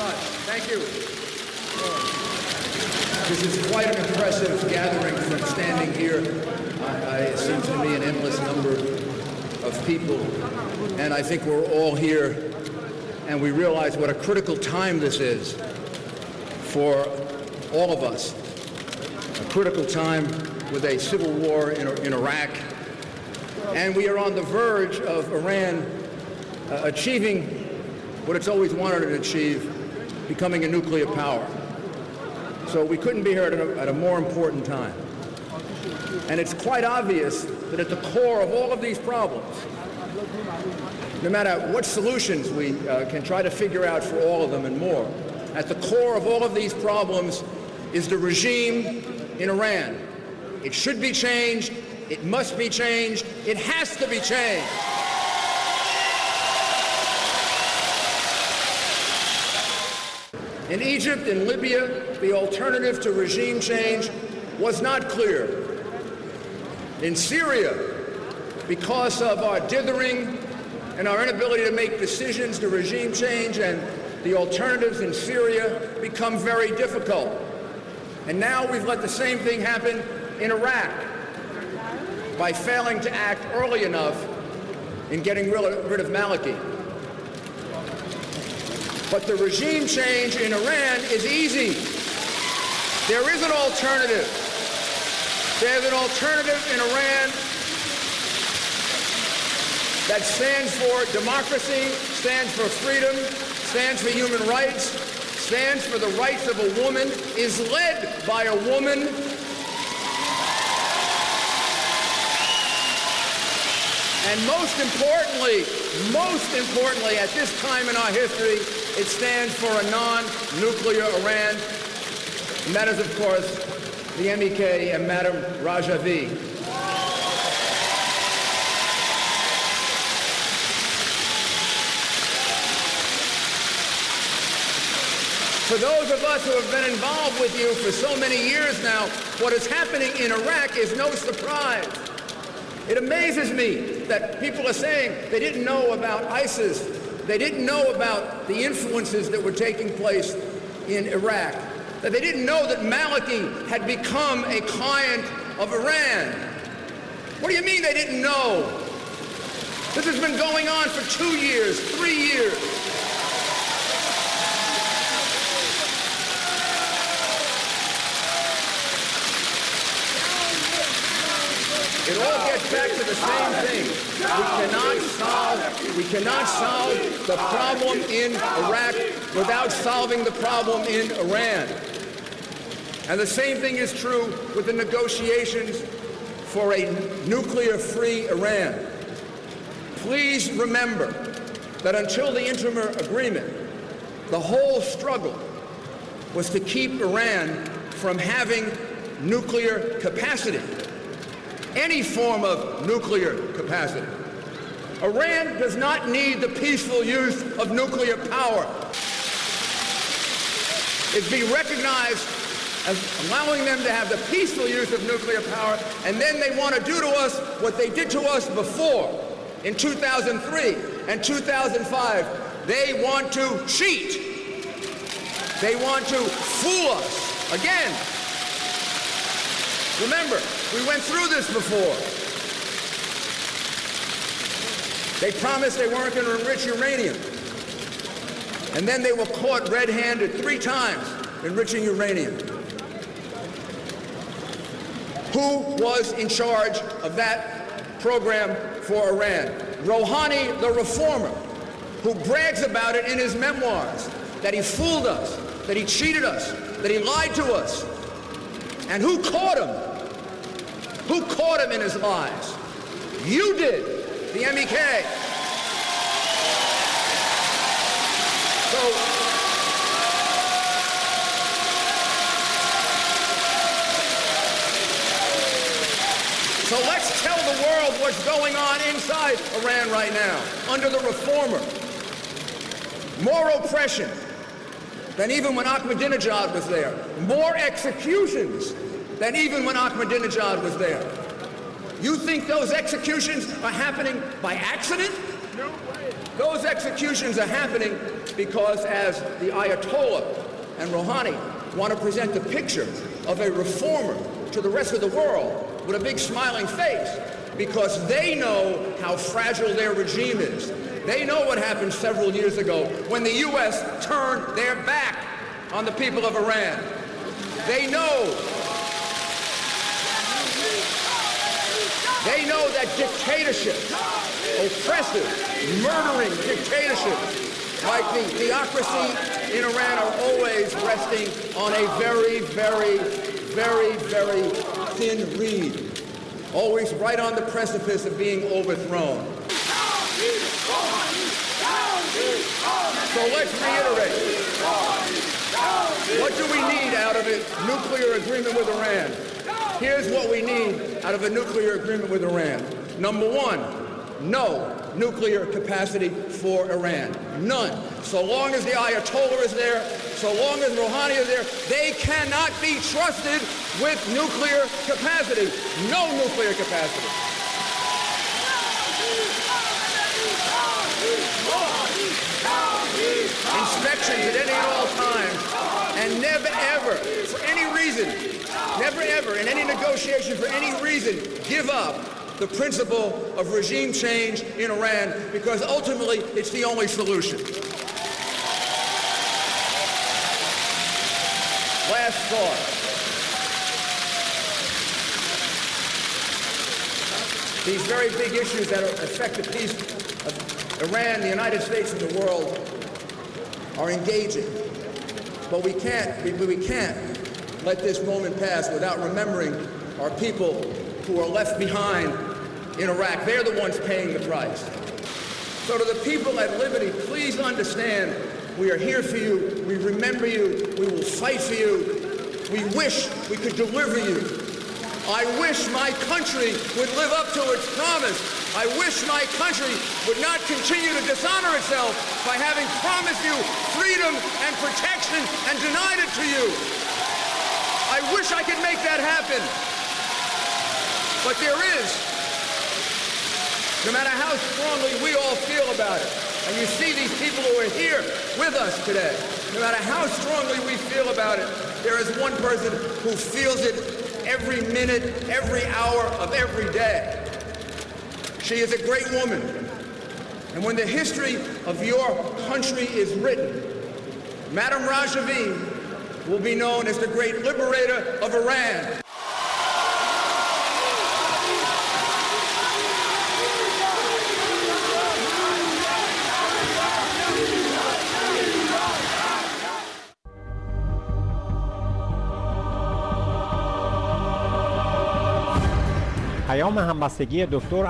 much. Thank you. This is quite an impressive gathering from standing here. It seems to me an endless number of people. And I think we're all here, and we realize what a critical time this is for all of us. A critical time with a civil war in Iraq. And we are on the verge of Iran achieving what it's always wanted to achieve, becoming a nuclear power. So we couldn't be here at a more important time. And it's quite obvious that at the core of all of these problems, no matter what solutions we can try to figure out for all of them and more, at the core of all of these problems is the regime in Iran. It should be changed. It must be changed. It has to be changed. In Egypt and Libya, the alternative to regime change was not clear. In Syria, because of our dithering and our inability to make decisions to regime change, and the alternatives in Syria become very difficult. And now we've let the same thing happen in Iraq by failing to act early enough in getting rid of Maliki. But the regime change in Iran is easy. There is an alternative. There's an alternative in Iran that stands for democracy, stands for freedom, stands for human rights, stands for the rights of a woman, is led by a woman, and most importantly, at this time in our history, it stands for a non-nuclear Iran, and that is, of course, the MEK and Madam Rajavi. For those of us who have been involved with you for so many years now, what is happening in Iraq is no surprise. It amazes me that people are saying they didn't know about ISIS. They didn't know about the influences that were taking place in Iraq. That they didn't know that Maliki had become a client of Iran. What do you mean they didn't know? This has been going on for 2 years, 3 years. It all gets back to the same thing. We cannot solve the problem in Iraq without solving the problem in Iran. And the same thing is true with the negotiations for a nuclear-free Iran. Please remember that until the interim agreement, the whole struggle was to keep Iran from having nuclear capacity. Any form of nuclear capacity. Iran does not need the peaceful use of nuclear power. It's being recognized as allowing them to have the peaceful use of nuclear power, and then they want to do to us what they did to us before in 2003 and 2005. They want to cheat. They want to fool us again. Remember, we went through this before. They promised they weren't going to enrich uranium. And then they were caught red-handed 3 times enriching uranium. Who was in charge of that program for Iran? Rouhani, the reformer, who brags about it in his memoirs, that he fooled us, that he cheated us, that he lied to us. And who caught him? Who caught him in his lies? You did, the MEK. So let's tell the world what's going on inside Iran right now, under the reformer. More oppression than even when Ahmadinejad was there. More executions than even when Ahmadinejad was there. You think those executions are happening by accident? No way. Those executions are happening because as the Ayatollah and Rouhani want to present the picture of a reformer to the rest of the world with a big smiling face, because they know how fragile their regime is. They know what happened several years ago when the U.S. turned their back on the people of Iran. They know that dictatorship, oppressive, murdering dictatorship, like the theocracy in Iran, are always resting on a very, very, very, very thin reed, always right on the precipice of being overthrown. So let's reiterate. What do we need out of a nuclear agreement with Iran? Here's what we need out of a nuclear agreement with Iran. Number one, no nuclear capacity for Iran. None. So long as the Ayatollah is there, so long as Rouhani is there, they cannot be trusted with nuclear capacity. No nuclear capacity. Inspections at any and all times, and never ever, for any reason, never ever, in any negotiation, for any reason, give up the principle of regime change in Iran, because ultimately it's the only solution. Last thought. These very big issues that affect the peace of Iran, the United States, and the world are engaging. But we can't let this moment pass without remembering our people who are left behind in Iraq. They're the ones paying the price. So to the people at Liberty, please understand, we are here for you. We remember you. We will fight for you. We wish we could deliver you. I wish my country would live up to its promise. I wish my country would not continue to dishonor itself by having promised you freedom and protection and denied it to you. I wish I could make that happen. But there is. No matter how strongly we all feel about it, and you see these people who are here with us today, no matter how strongly we feel about it, there is one person who feels it every minute, every hour of every day. She is a great woman. And when the history of your country is written, Madame Rajavi will be known as the great liberator of Iran. پیام همبستگی دکتر